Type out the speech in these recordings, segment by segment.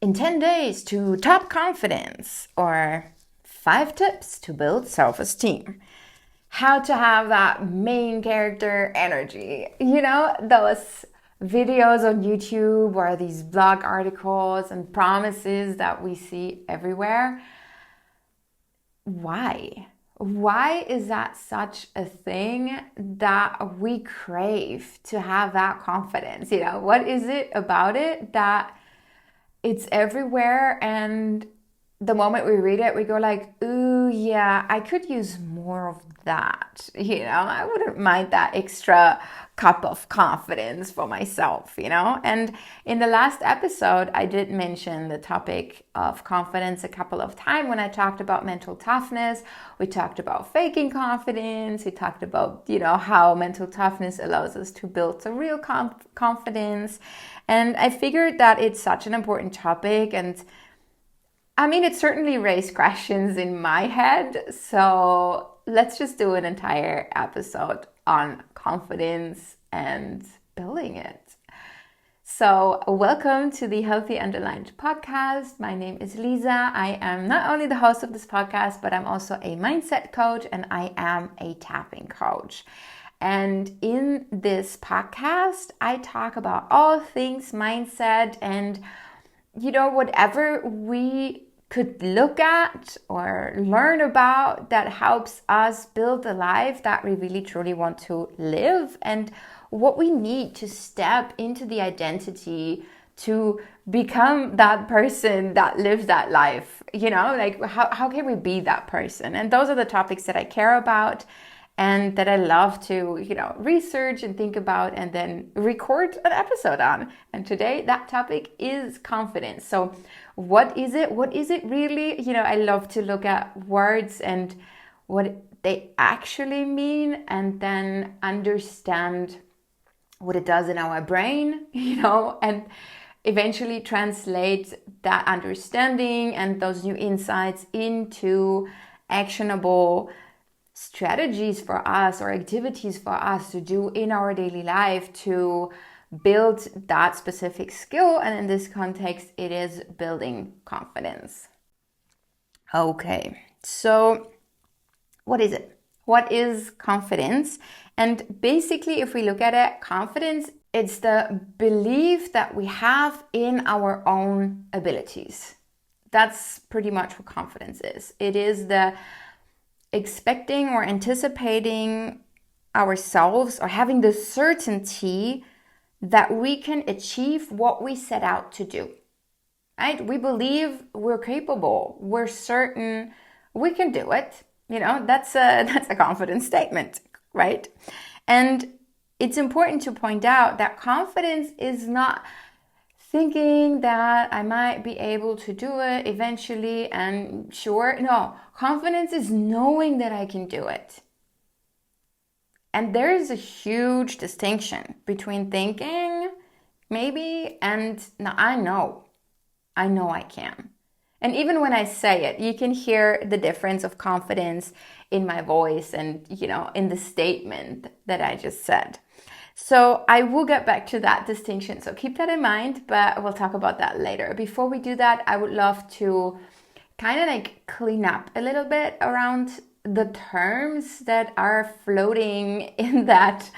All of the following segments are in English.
in 10 days to top confidence, or 5 tips to build self-esteem. How to have that main character energy. You know, those videos on YouTube or these blog articles and promises that we see everywhere. Why? Why is that such a thing that we crave to have that confidence? You know, what is it about it that it's everywhere, and the moment we read it, we go like, ooh, yeah, I could use more of that. You know, I wouldn't mind that extra cup of confidence for myself, you know? And in the last episode, I did mention the topic of confidence a couple of times when I talked about mental toughness. We talked about faking confidence. We talked about, you know, how mental toughness allows us to build a real confidence. And I figured that it's such an important topic, and I mean, it certainly raised questions in my head. So let's just do an entire episode on confidence and building it. So welcome to the Healthy Underlined podcast. My name is Lisa. I am not only the host of this podcast, but I'm also a mindset coach, and I am a tapping coach. And in this podcast, I talk about all things mindset and, you know, whatever we could look at or learn about that helps us build the life that we really truly want to live, and what we need to step into the identity to become that person that lives that life. You know, like how can we be that person? And those are the topics that I care about and that I love to, you know, research and think about and then record an episode on. And today that topic is confidence. So what is it? What is it really? You know, I love to look at words and what they actually mean, and then understand what it does in our brain, you know, and eventually translate that understanding and those new insights into actionable strategies for us or activities for us to do in our daily life to build that specific skill. And in this context, it is building confidence. Okay, so what is it? What is confidence? And basically, if we look at it, confidence, it's the belief that we have in our own abilities. That's pretty much what confidence is. It is the expecting or anticipating ourselves or having the certainty that we can achieve what we set out to do, right? We believe we're capable. We're certain we can do it. You know, that's a confident statement, right? And it's important to point out that confidence is not thinking that I might be able to do it eventually and sure. No, confidence is knowing that I can do it. And there is a huge distinction between thinking maybe and no, I know I can. And even when I say it, you can hear the difference of confidence in my voice and, you know, in the statement that I just said. So I will get back to that distinction. So keep that in mind, but we'll talk about that later. Before we do that, I would love to kind of like clean up a little bit around the terms that are floating in that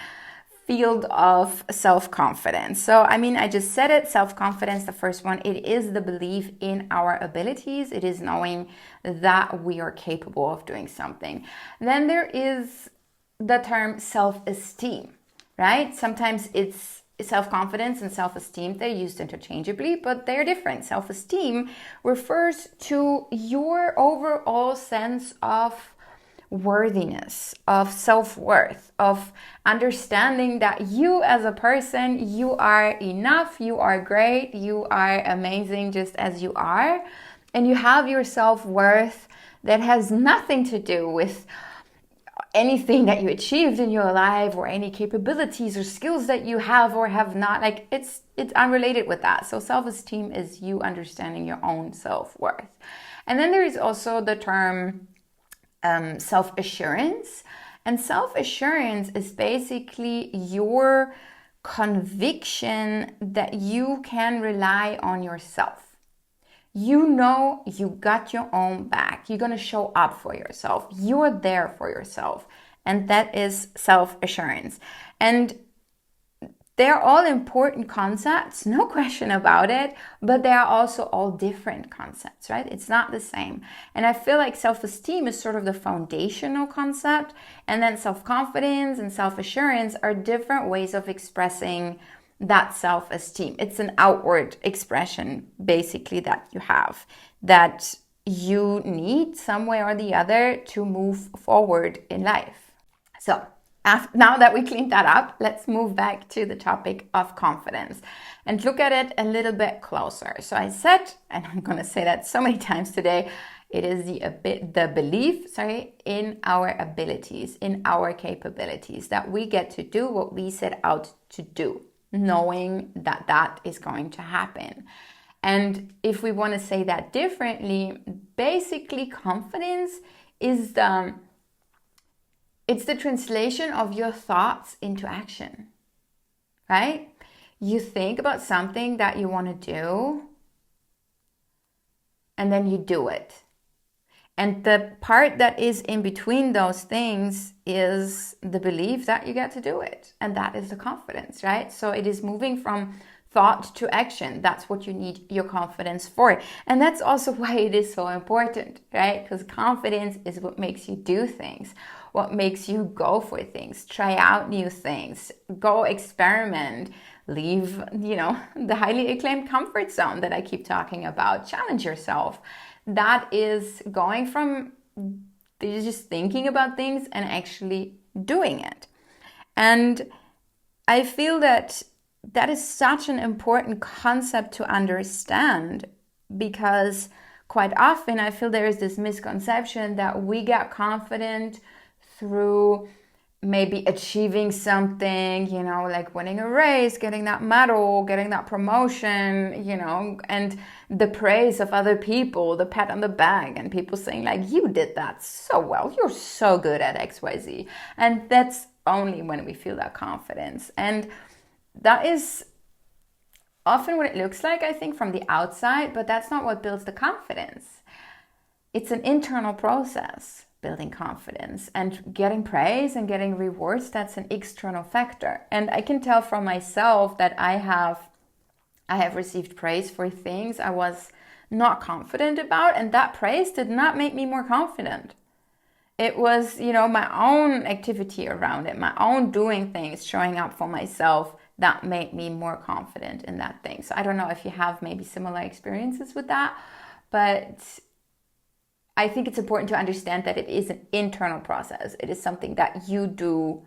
field of self-confidence. So, I mean, I just said it, self-confidence, the first one, it is the belief in our abilities. It is knowing that we are capable of doing something. Then there is the term self-esteem, right? Sometimes it's self-confidence and self-esteem, they're used interchangeably, but they're different. Self-esteem refers to your overall sense of worthiness, of self-worth, of understanding that you as a person, you are enough, you are great, you are amazing just as you are, and you have your self-worth that has nothing to do with anything that you achieved in your life or any capabilities or skills that you have or have not. Like it's unrelated with that. So self-esteem is you understanding your own self-worth. And then there is also the term self-assurance. And self-assurance is basically your conviction that you can rely on yourself. You know you got your own back. You're going to show up for yourself. You're there for yourself. And that is self-assurance. And they're all important concepts, no question about it, but they are also all different concepts, right? It's not the same. And I feel like self-esteem is sort of the foundational concept, and then self-confidence and self-assurance are different ways of expressing that self-esteem. It's an outward expression, basically, that you have, that you need some way or the other to move forward in life. So, now that we cleaned that up, let's move back to the topic of confidence and look at it a little bit closer. So I said, and I'm going to say that so many times today, it is the belief, in our abilities, in our capabilities, that we get to do what we set out to do, knowing that that is going to happen. And if we want to say that differently, basically confidence is it's the translation of your thoughts into action, right? You think about something that you want to do, and then you do it. And the part that is in between those things is the belief that you get to do it. And that is the confidence, right? So it is moving from thought to action. That's what you need your confidence for. And that's also why it is so important, right? Because confidence is what makes you do things, what makes you go for things, try out new things, go experiment, leave, the highly acclaimed comfort zone that I keep talking about, challenge yourself. That is going from just thinking about things and actually doing it. And I feel that is such an important concept to understand, because quite often I feel there is this misconception that we get confident through maybe achieving something, like winning a race, getting that medal, getting that promotion, and the praise of other people, the pat on the back, and people saying like, you did that so well, you're so good at XYZ. And that's only when we feel that confidence. And that is often what it looks like, I think, from the outside, but that's not what builds the confidence. It's an internal process, building confidence, and getting praise and getting rewards. That's an external factor. And I can tell from myself that I have received praise for things I was not confident about, and that praise did not make me more confident. It was, my own activity around it, my own doing things, showing up for myself, that made me more confident in that thing. So I don't know if you have maybe similar experiences with that, but I think it's important to understand that it is an internal process. It is something that you do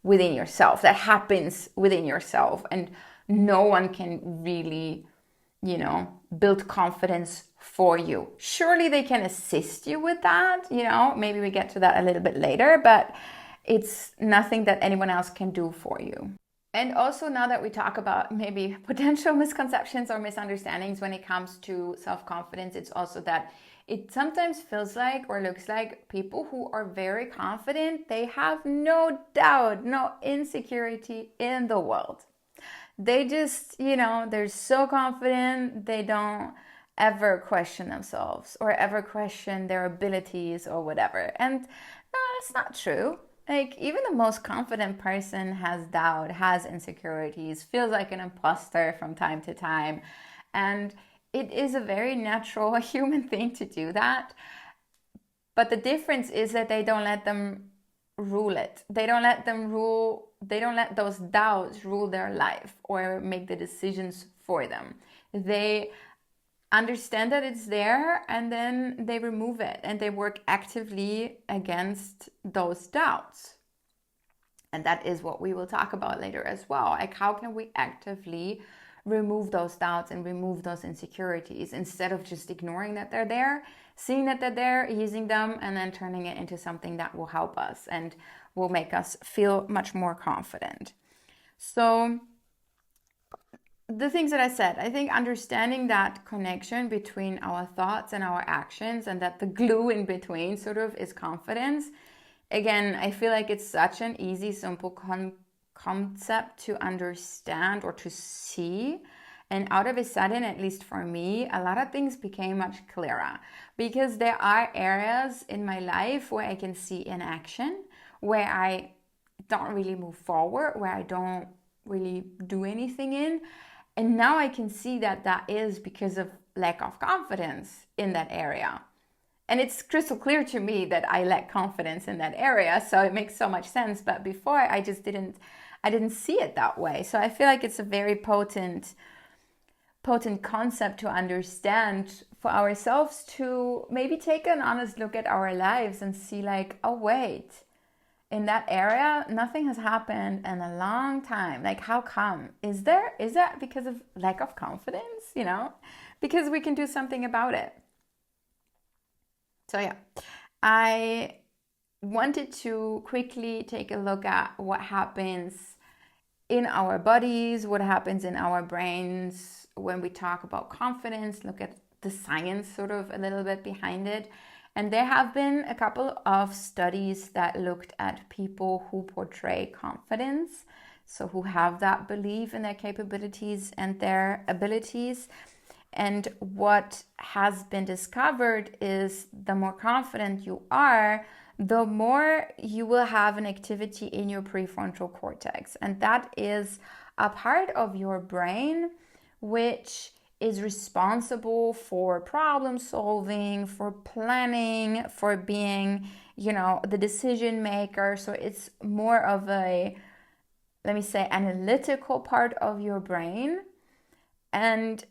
within yourself, that happens within yourself, and no one can really, build confidence for you. Surely they can assist you with that, maybe we get to that a little bit later, but it's nothing that anyone else can do for you. And also, now that we talk about maybe potential misconceptions or misunderstandings when it comes to self-confidence, it's also that it sometimes feels like or looks like people who are very confident, they have no doubt, no insecurity in the world. They just, they're so confident, they don't ever question themselves or ever question their abilities or whatever. And no, that's not true. Like, even the most confident person has doubt, has insecurities, feels like an imposter from time to time. And it is a very natural human thing to do that. But the difference is that they don't let them rule it. They don't let those doubts rule their life or make the decisions for them. They understand that it's there, and then they remove it and they work actively against those doubts. And that is what we will talk about later as well. Like, how can we actively remove those doubts and remove those insecurities instead of just ignoring that they're there, seeing that they're there, using them, and then turning it into something that will help us and will make us feel much more confident. So the things that I said, I think understanding that connection between our thoughts and our actions, and that the glue in between sort of is confidence. Again, I feel like it's such an easy, simple concept to understand or to see. And out of a sudden, at least for me, a lot of things became much clearer, because there are areas in my life where I can see in action, where I don't really move forward, where I don't really do anything in. And now I can see that that is because of lack of confidence in that area. And it's crystal clear to me that I lack confidence in that area, so it makes so much sense. But before, I didn't see it that way. So I feel like it's a very potent concept to understand for ourselves, to maybe take an honest look at our lives and see like, oh wait, in that area nothing has happened in a long time. Like, how come? Is that because of lack of confidence? Because we can do something about it. So yeah, I wanted to quickly take a look at what happens in our bodies, what happens in our brains when we talk about confidence, look at the science sort of a little bit behind it. And there have been a couple of studies that looked at people who portray confidence, so who have that belief in their capabilities and their abilities. And what has been discovered is the more confident you are, the more you will have an activity in your prefrontal cortex. And that is a part of your brain which is responsible for problem solving, for planning, for being, the decision maker. So it's more of a, let me say, analytical part of your brain. And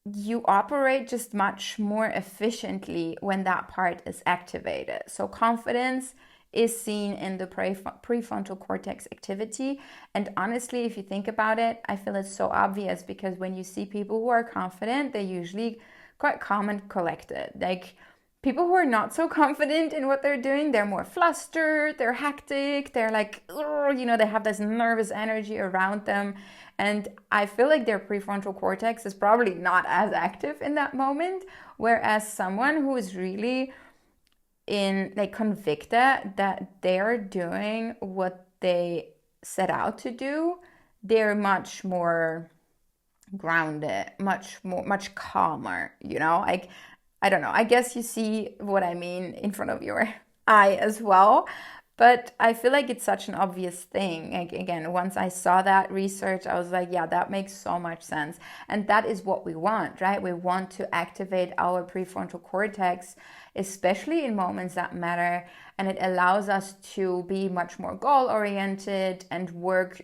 you operate just much more efficiently when that part is activated. So confidence is seen in the prefrontal cortex activity. And honestly, if you think about it, I feel it's so obvious, because when you see people who are confident, they're usually quite calm and collected. Like, people who are not so confident in what they're doing, they're more flustered, they're hectic, they're like, they have this nervous energy around them. And I feel like their prefrontal cortex is probably not as active in that moment. Whereas someone who is really convicted that they're doing what they set out to do, they're much more grounded, much calmer, like, I don't know, I guess you see what I mean in front of your eye as well. But I feel like it's such an obvious thing. Like, again, once I saw that research, I was like, yeah, that makes so much sense. And that is what we want, right? We want to activate our prefrontal cortex, especially in moments that matter. And it allows us to be much more goal-oriented and work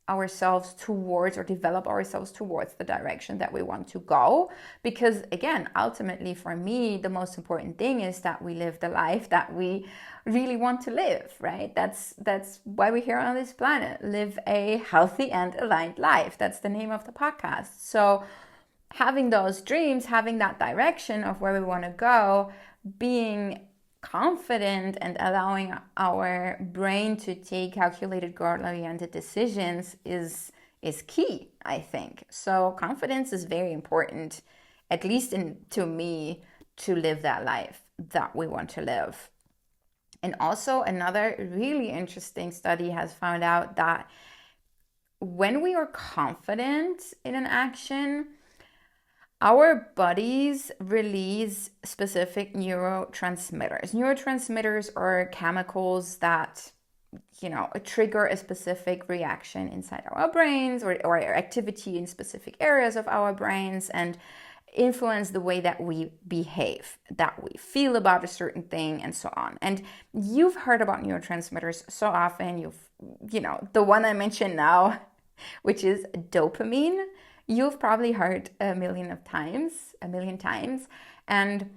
ourselves towards, or develop ourselves towards, the direction that we want to go. Because again, ultimately for me, the most important thing is that we live the life that we really want to live, right? That's why we're here on this planet. Live a healthy and aligned life. That's the name of the podcast. So having those dreams, having that direction of where we want to go, being confident and allowing our brain to take calculated, goal-oriented decisions is key, I think. So confidence is very important, at least to me, to live that life that we want to live. And also, another really interesting study has found out that when we are confident in an action, our bodies release specific neurotransmitters. Neurotransmitters are chemicals that, trigger a specific reaction inside our brains, or activity in specific areas of our brains, and influence the way that we behave, that we feel about a certain thing, and so on. And you've heard about neurotransmitters so often. The one I mentioned now, which is dopamine, you've probably heard a million times. And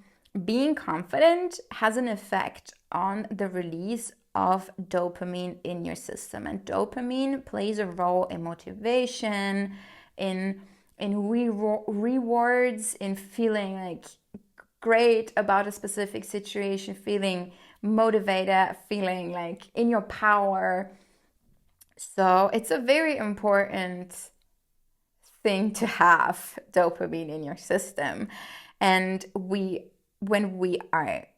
being confident has an effect on the release of dopamine in your system. And dopamine plays a role in motivation, in rewards, in feeling like great about a specific situation, feeling motivated, feeling like in your power. So it's a very important thing to have dopamine in your system. And when we are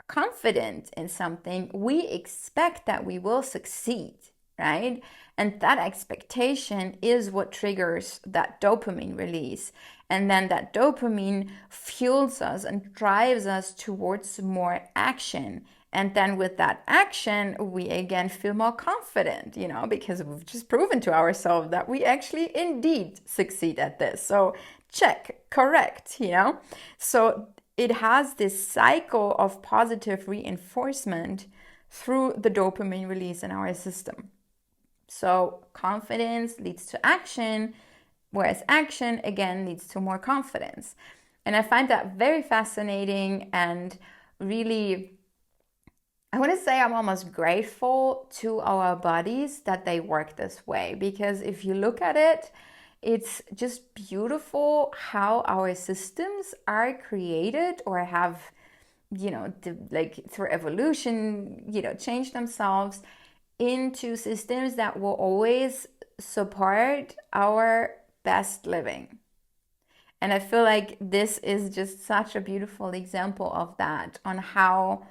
confident in something, we expect that we will succeed, right? And that expectation is what triggers that dopamine release. And then that dopamine fuels us and drives us towards more action. And then with that action, we again feel more confident, because we've just proven to ourselves that we actually indeed succeed at this. So check, correct, So it has this cycle of positive reinforcement through the dopamine release in our system. So confidence leads to action, whereas action again leads to more confidence. And I find that very fascinating, and really, I want to say I'm almost grateful to our bodies that they work this way, because if you look at it, it's just beautiful how our systems are created or have, through evolution, change themselves into systems that will always support our best living. And I feel like this is just such a beautiful example of that, on how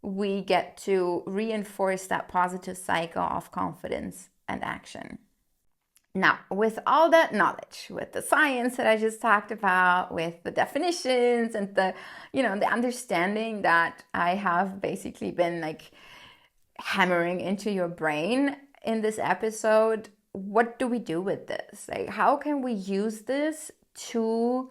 we get to reinforce that positive cycle of confidence and action. Now, with all that knowledge, with the science that I just talked about, with the definitions and the understanding that I have basically been hammering into your brain in this episode, what do we do with this? How can we use this to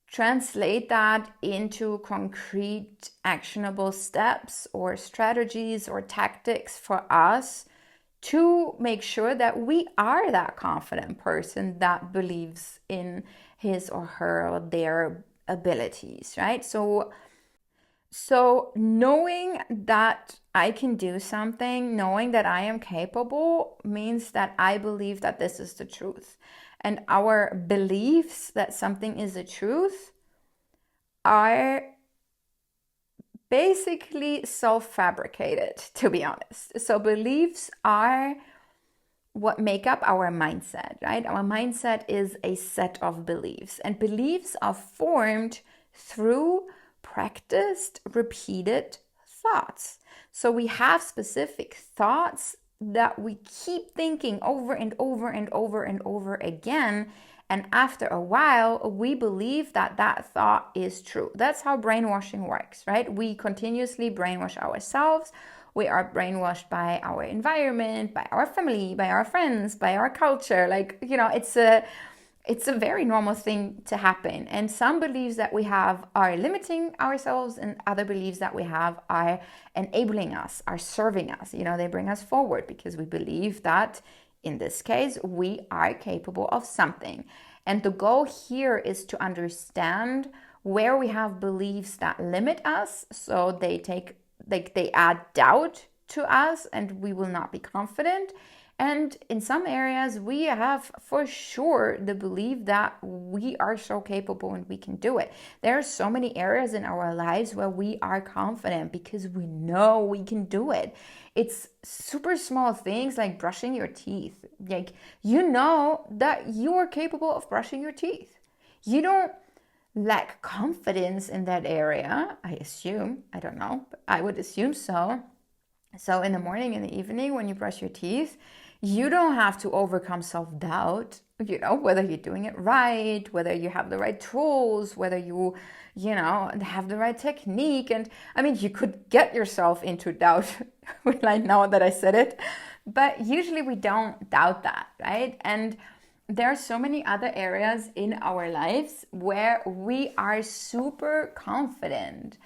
translate that into concrete, actionable steps or strategies or tactics for us to make sure that we are that confident person that believes in his or her or their abilities, right? So knowing that I can do something, knowing that I am capable, means that I believe that this is the truth. And our beliefs that something is a truth are basically self-fabricated, to be honest. So beliefs are what make up our mindset, right? Our mindset is a set of beliefs, and beliefs are formed through practiced, repeated thoughts. So we have specific thoughts that we keep thinking over and over and over and over again. And after a while, we believe that that thought is true. That's how brainwashing works, right? We continuously brainwash ourselves. We are brainwashed by our environment, by our family, by our friends, by our culture. It's a very normal thing to happen. And some beliefs that we have are limiting ourselves, and other beliefs that we have are enabling us, are serving us. They bring us forward because we believe that, in this case, we are capable of something. And the goal here is to understand where we have beliefs that limit us. So they add doubt to us and we will not be confident. And in some areas, we have for sure the belief that we are so capable and we can do it. There are so many areas in our lives where we are confident because we know we can do it. It's super small things like brushing your teeth. You know that you are capable of brushing your teeth. You don't lack confidence in that area, I assume. I don't know, but I would assume so. So in the morning, in the evening, when you brush your teeth, you don't have to overcome self-doubt, whether you're doing it right, whether you have the right tools, whether you have the right technique. And I mean, you could get yourself into doubt like now that I said it, but usually we don't doubt that, right? And there are so many other areas in our lives where we are super confident.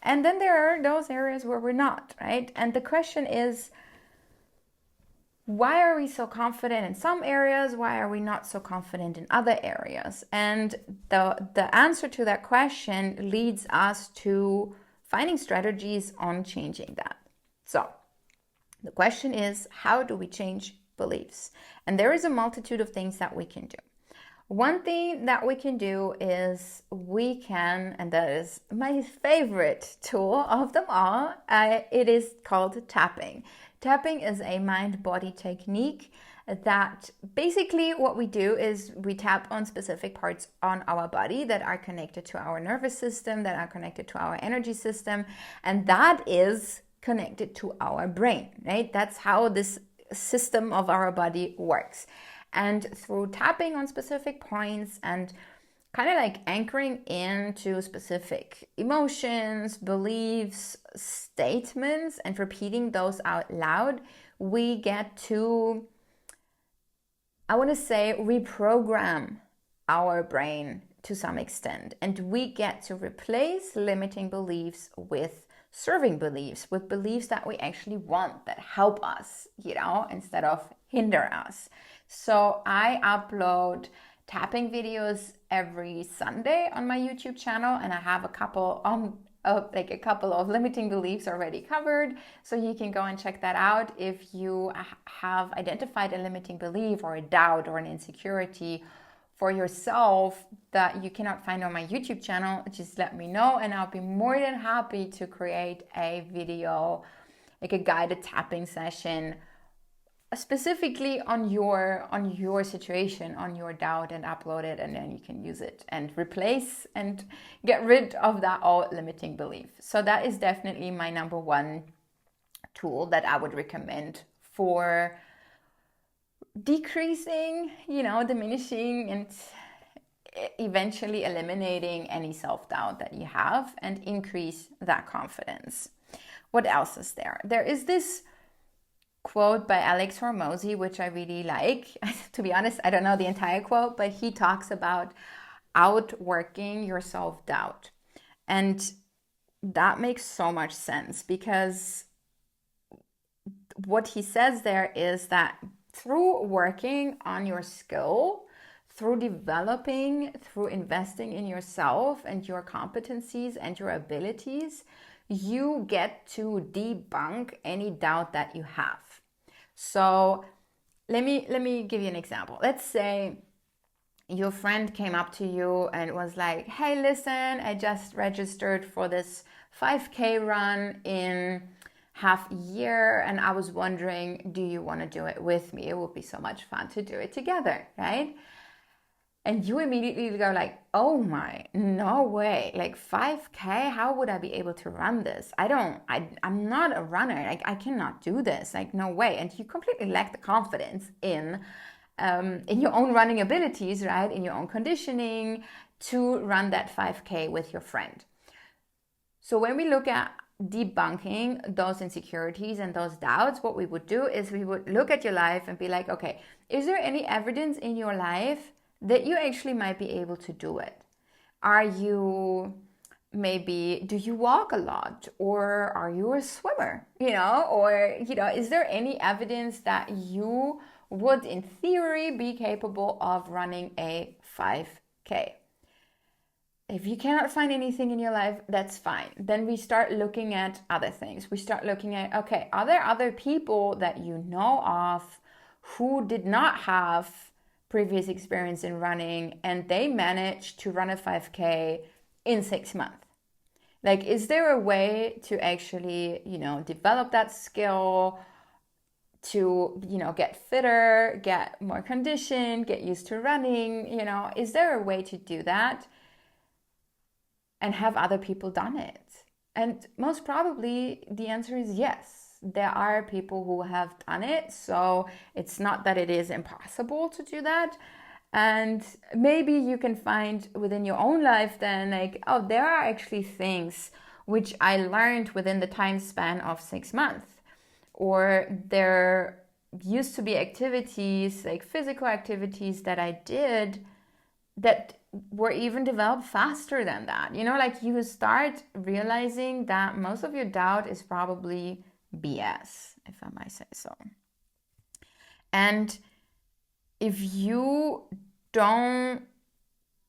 And then there are those areas where we're not, right? And the question is, why are we so confident in some areas? Why are we not so confident in other areas? And the answer to that question leads us to finding strategies on changing that. So the question is, how do we change beliefs? And there is a multitude of things that we can do. One thing that we can do is and that is my favorite tool of them all, it is called tapping. Tapping is a mind-body technique that basically what we do is we tap on specific parts on our body that are connected to our nervous system, that are connected to our energy system, and that is connected to our brain, right? That's how this system of our body works. And through tapping on specific points and kind of like anchoring into specific emotions, beliefs, statements, and repeating those out loud, we get to, I want to say, reprogram our brain to some extent. And we get to replace limiting beliefs with serving beliefs, with beliefs that we actually want, that help us, instead of hinder us. So I upload tapping videos every Sunday on my YouTube channel, and I have a couple of limiting beliefs already covered, so you can go and check that out. If you have identified a limiting belief or a doubt or an insecurity for yourself that you cannot find on my YouTube channel, just let me know, and I'll be more than happy to create a video, like a guided tapping session specifically on your situation, on your doubt, and upload it, and then you can use it and replace and get rid of that old limiting belief. So that is definitely my number one tool that I would recommend for decreasing, diminishing, and eventually eliminating any self-doubt that you have and increase that confidence. What else is there? There is this quote by Alex Hormozy, which I really like. To be honest, I don't know the entire quote, but he talks about outworking your self-doubt. And that makes so much sense, because what he says there is that through working on your skill, through developing, through investing in yourself and your competencies and your abilities, you get to debunk any doubt that you have. So let me give you an example. Let's say your friend came up to you and was like, hey, listen, I just registered for this 5K run in half a year, and I was wondering, do you want to do it with me? It would be so much fun to do it together, right? And you immediately go like, oh my, no way, like 5K, how would I be able to run this? I'm not a runner, like I cannot do this, like no way. And you completely lack the confidence in your own running abilities, right? In your own conditioning to run that 5K with your friend. So when we look at debunking those insecurities and those doubts, what we would do is we would look at your life and be like, okay, is there any evidence in your life that you actually might be able to do it? Do you walk a lot, or are you a swimmer, is there any evidence that you would in theory be capable of running a 5K? If you cannot find anything in your life, that's fine. Then we start looking at other things. We start looking at, okay, are there other people that you know of who did not have previous experience in running and they managed to run a 5K in 6 months? Like, is there a way to actually, develop that skill to, get fitter, get more conditioned, get used to running? Is there a way to do that and have other people done it? And most probably the answer is yes. There are people who have done it, so it's not that it is impossible to do that. And maybe you can find within your own life then, like, oh, there are actually things which I learned within the time span of 6 months. Or there used to be activities, like physical activities that I did that were even developed faster than that. Like you start realizing that most of your doubt is probably BS, if I might say so. And if you don't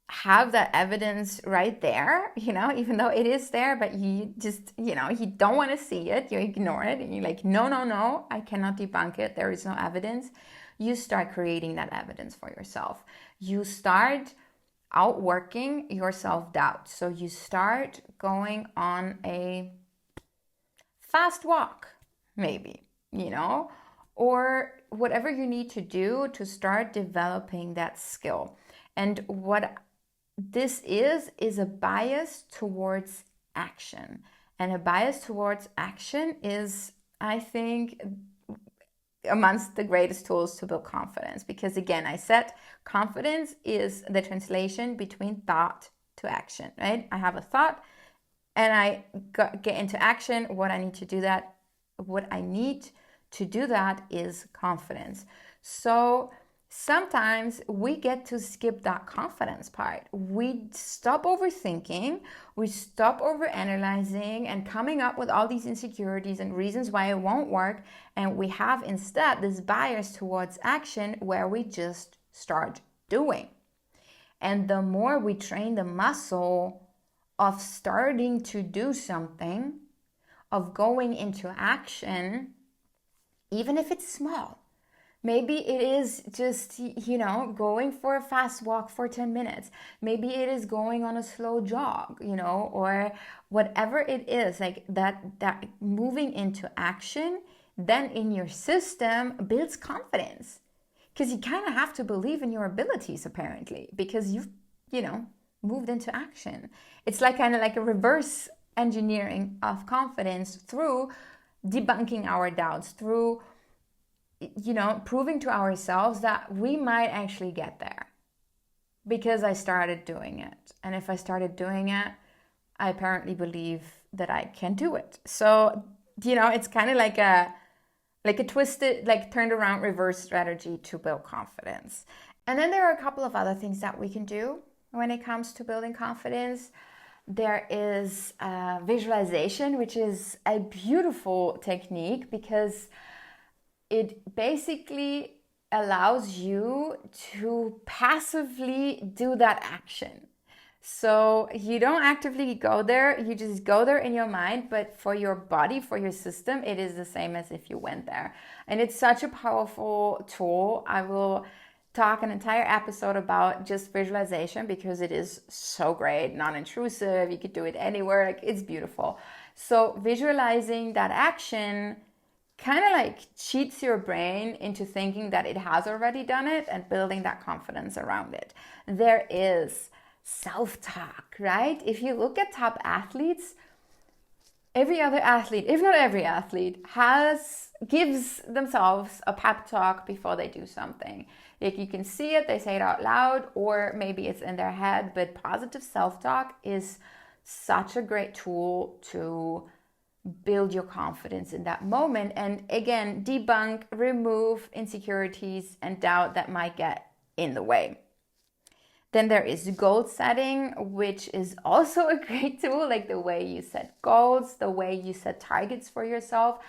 have that evidence right there, even though it is there, but you just, you don't want to see it, you ignore it, and you're like, no, I cannot debunk it, there is no evidence. You start creating that evidence for yourself. You start outworking your self-doubt. So you start going on a fast walk, maybe, or whatever you need to do to start developing that skill. And what this is a bias towards action. And a bias towards action is, I think, amongst the greatest tools to build confidence. Because again, I said confidence is the translation between thought to action, right? I have a thought and I get into action. What I need to do that is confidence. So sometimes we get to skip that confidence part. We stop overthinking, we stop overanalyzing and coming up with all these insecurities and reasons why it won't work. And we have instead this bias towards action where we just start doing. And the more we train the muscle of starting to do something, of going into action, even if it's small, maybe it is just, going for a fast walk for 10 minutes. Maybe it is going on a slow jog, or whatever it is, like that moving into action, then in your system builds confidence. Because you kind of have to believe in your abilities, apparently, because you've, moved into action. It's like kind of like a reverse engineering of confidence through debunking our doubts, through proving to ourselves that we might actually get there because I started doing it. And if I started doing it, I apparently believe that I can do it. So, it's kind of like a twisted, like turned around reverse strategy to build confidence. And then there are a couple of other things that we can do when it comes to building confidence. There is visualization, which is a beautiful technique because it basically allows you to passively do that action. So you don't actively go there, you just go there in your mind, but for your body, for your system, it is the same as if you went there. And it's such a powerful tool. I will talk an entire episode about just visualization because it is so great, non-intrusive, you could do it anywhere, like it's beautiful. So visualizing that action kind of like cheats your brain into thinking that it has already done it and building that confidence around it. There is self-talk, right? If you look at top athletes, every other athlete, if not every athlete, gives themselves a pep talk before they do something. Like you can see it, they say it out loud, or maybe it's in their head, but positive self-talk is such a great tool to build your confidence in that moment. And again, debunk, remove insecurities and doubt that might get in the way. Then there is goal setting, which is also a great tool. Like the way you set goals, the way you set targets for yourself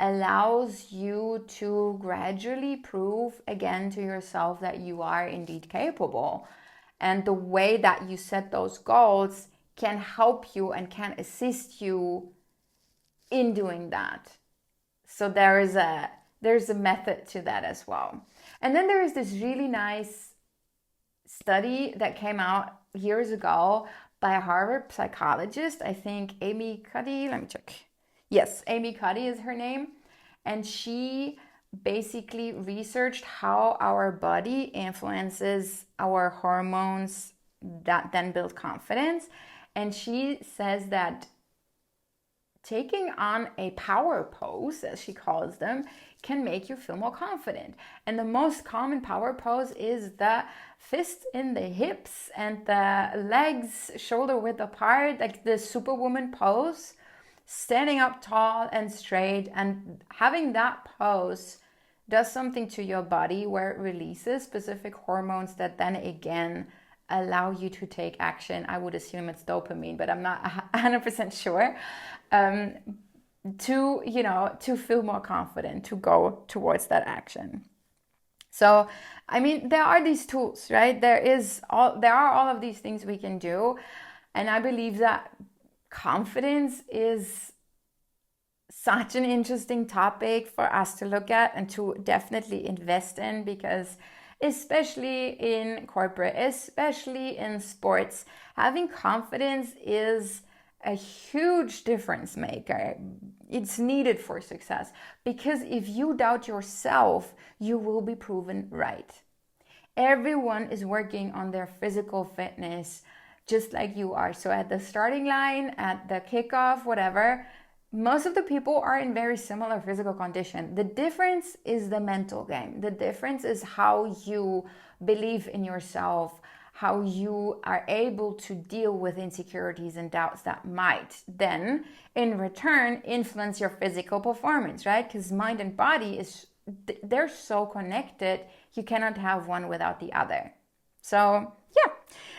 allows you to gradually prove again to yourself that you are indeed capable. And the way that you set those goals can help you and can assist you in doing that. So there's a method to that as well. And then there is this really nice study that came out years ago by a Harvard psychologist, I think Amy Cuddy, let me check. Yes, Amy Cuddy is her name. And she basically researched how our body influences our hormones that then build confidence. And she says that taking on a power pose, as she calls them, can make you feel more confident. And the most common power pose is the fist in the hips and the legs shoulder width apart, like the superwoman pose, standing up tall and straight. And having that pose does something to your body where it releases specific hormones that then again allow you to take action. I would assume it's dopamine, but I'm not 100% sure. To feel more confident, to go towards that action. So, I mean, there are these tools, right? There are all of these things we can do. And I believe that confidence is such an interesting topic for us to look at and to definitely invest in, because especially in corporate, especially in sports, having confidence is a huge difference maker. It's needed for success, because if you doubt yourself, you will be proven right. Everyone is working on their physical fitness just like you are. So at the starting line, at the kickoff, whatever, most of the people are in very similar physical condition. The difference is the mental game. The difference is how you believe in yourself, how you are able to deal with insecurities and doubts that might then in return influence your physical performance, right? Because mind and body they're so connected. You cannot have one without the other. So yeah,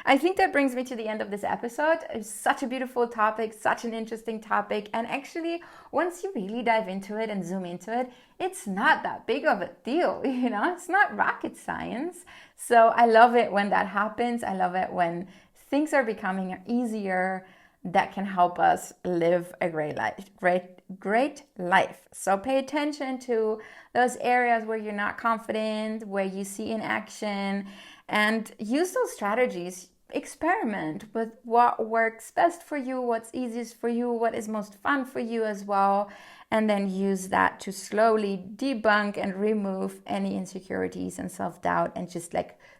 I think that brings me to the end of this episode. It's such a beautiful topic, such an interesting topic. And actually, once you really dive into it and zoom into it, it's not that big of a deal, it's not rocket science. So I love it when that happens. I love it when things are becoming easier that can help us live a great life, great life. So pay attention to those areas where you're not confident, where you see inaction, and use those strategies. Experiment with what works best for you, what's easiest for you, what is most fun for you as well, and then use that to slowly debunk and remove any insecurities and self-doubt and just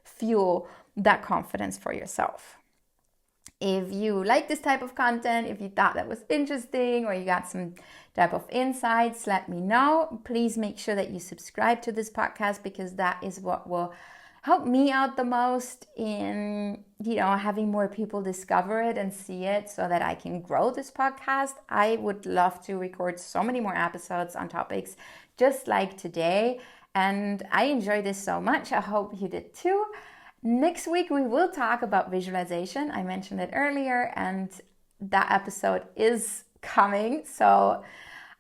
fuel that confidence for yourself. If you like this type of content, if you thought that was interesting or you got some type of insights, let me know. Please make sure that you subscribe to this podcast, because that is what will help me out the most in, having more people discover it and see it so that I can grow this podcast. I would love to record so many more episodes on topics just like today. And I enjoy this so much. I hope you did too. Next week, we will talk about visualization. I mentioned it earlier, and that episode is coming. So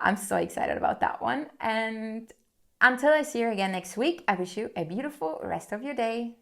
I'm so excited about that one. And until I see you again next week, I wish you a beautiful rest of your day.